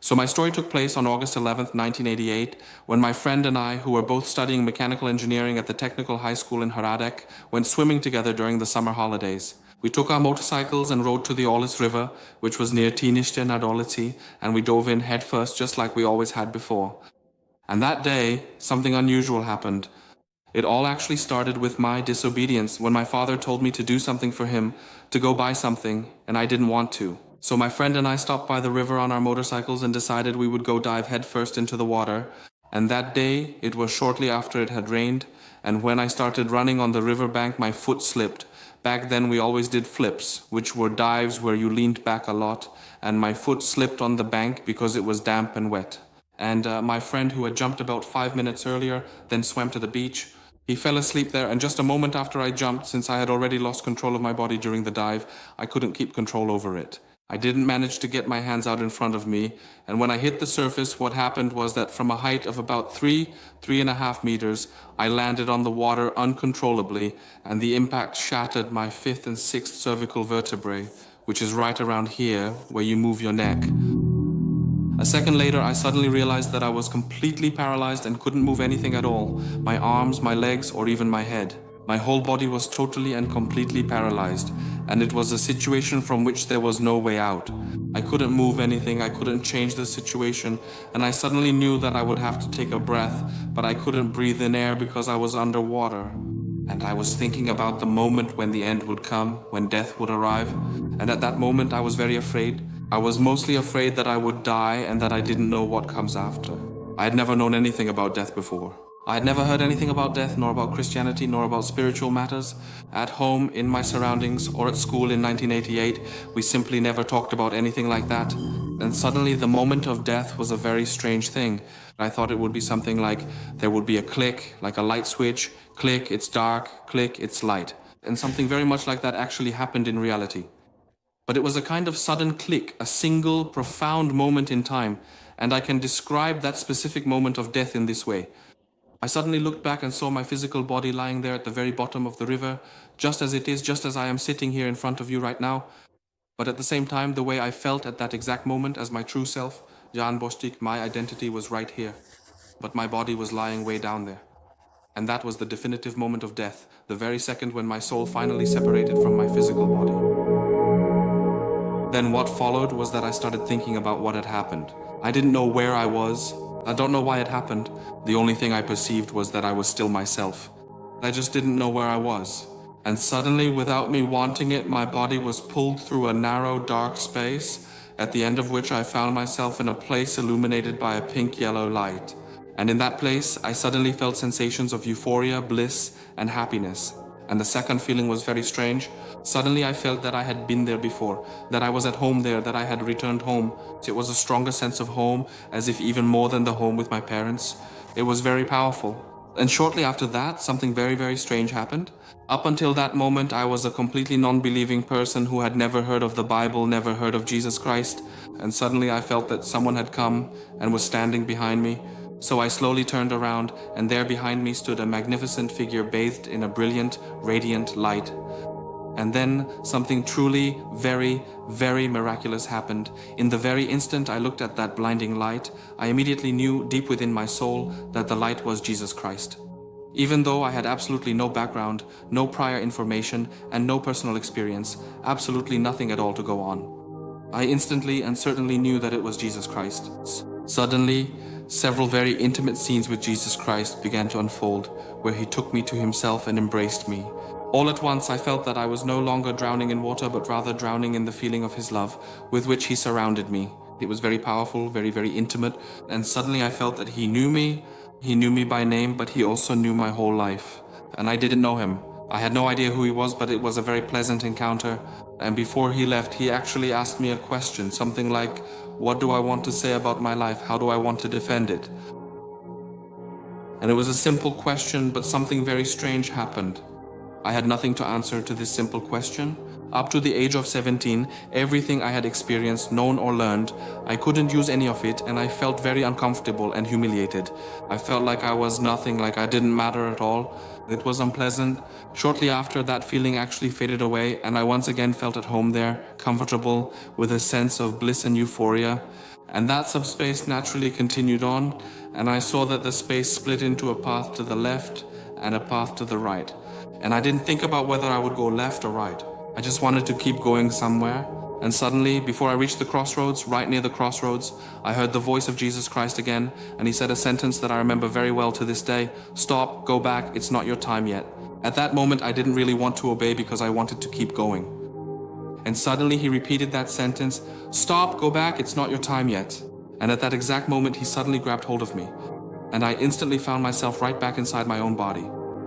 So my story took place on August 11th, 1988, when my friend and I, who were both studying mechanical engineering at the Technical High School in Hradec, went swimming together during the summer holidays. We took our motorcycles and rode to the Olis River, which was near Tinište nad Olicí, and we dove in headfirst just like we always had before. And that day, something unusual happened. It all actually started with my disobedience when my father told me to do something for him, to go buy something, and I didn't want to. So my friend and I stopped by the river on our motorcycles and decided we would go dive headfirst into the water. And that day, it was shortly after it had rained, and when I started running on the riverbank, my foot slipped. Back then we always did flips, which were dives where you leaned back a lot, and my foot slipped on the bank because it was damp and wet. And my friend, who had jumped about 5 minutes earlier, then swam to the beach. He fell asleep there, and just a moment after I jumped, since I had already lost control of my body during the dive, I couldn't keep control over it. I didn't manage to get my hands out in front of me, and when I hit the surface, what happened was that from a height of about 3.5 meters, I landed on the water uncontrollably, and the impact shattered my 5th and 6th cervical vertebrae, which is right around here, where you move your neck. A second later, I suddenly realized that I was completely paralyzed and couldn't move anything at all, my arms, my legs, or even my head. My whole body was totally and completely paralyzed, and it was a situation from which there was no way out. I couldn't move anything, I couldn't change the situation, and I suddenly knew that I would have to take a breath, but I couldn't breathe in air because I was underwater. And I was thinking about the moment when the end would come, when death would arrive, and at that moment I was very afraid. I was mostly afraid that I would die and that I didn't know what comes after. I had never known anything about death before. I had never heard anything about death, nor about Christianity, nor about spiritual matters. At home, in my surroundings, or at school in 1988, we simply never talked about anything like that. And suddenly the moment of death was a very strange thing. I thought it would be something like there would be a click, like a light switch, click, it's dark, click, it's light. And something very much like that actually happened in reality. But it was a kind of sudden click, a single, profound moment in time, and I can describe that specific moment of death in this way. I suddenly looked back and saw my physical body lying there at the very bottom of the river, just as it is, just as I am sitting here in front of you right now. But at the same time, the way I felt at that exact moment as my true self, Jan Bostik, my identity was right here. But my body was lying way down there. And that was the definitive moment of death, the very second when my soul finally separated from my physical body. Then what followed was that I started thinking about what had happened. I didn't know where I was. I don't know why it happened. The only thing I perceived was that I was still myself. I just didn't know where I was. And suddenly, without me wanting it, my body was pulled through a narrow, dark space, at the end of which I found myself in a place illuminated by a pink-yellow light. And in that place, I suddenly felt sensations of euphoria, bliss, and happiness. And the second feeling was very strange. Suddenly I felt that I had been there before, that I was at home there, that I had returned home. It was a stronger sense of home, as if even more than the home with my parents. It was very powerful. And shortly after that, something very, very strange happened. Up until that moment, I was a completely non-believing person who had never heard of the Bible, never heard of Jesus Christ. And suddenly I felt that someone had come and was standing behind me. So I slowly turned around, and there behind me stood a magnificent figure bathed in a brilliant, radiant light. And then something truly very, very miraculous happened. In the very instant I looked at that blinding light, I immediately knew deep within my soul that the light was Jesus Christ. Even though I had absolutely no background, no prior information, and no personal experience, absolutely nothing at all to go on, I instantly and certainly knew that it was Jesus Christ. Suddenly, several very intimate scenes with Jesus Christ began to unfold, where he took me to himself and embraced me. All at once I felt that I was no longer drowning in water, but rather drowning in the feeling of his love, with which he surrounded me. It was very powerful, very, very intimate, and suddenly I felt that he knew me by name, but he also knew my whole life. And I didn't know him. I had no idea who he was, but it was a very pleasant encounter. And before he left, he actually asked me a question, something like, what do I want to say about my life? How do I want to defend it? And it was a simple question, but something very strange happened. I had nothing to answer to this simple question. Up to the age of 17, everything I had experienced, known or learned, I couldn't use any of it, and I felt very uncomfortable and humiliated. I felt like I was nothing, like I didn't matter at all. It was unpleasant. Shortly after, that feeling actually faded away, and I once again felt at home there, comfortable, with a sense of bliss and euphoria. And that subspace naturally continued on, and I saw that the space split into a path to the left and a path to the right. And I didn't think about whether I would go left or right. I just wanted to keep going somewhere. And suddenly, before I reached the crossroads, right near the crossroads, I heard the voice of Jesus Christ again, and he said a sentence that I remember very well to this day: "Stop, go back, it's not your time yet." At that moment, I didn't really want to obey because I wanted to keep going. And suddenly he repeated that sentence: "Stop, go back, it's not your time yet." And at that exact moment, he suddenly grabbed hold of me, and I instantly found myself right back inside my own body.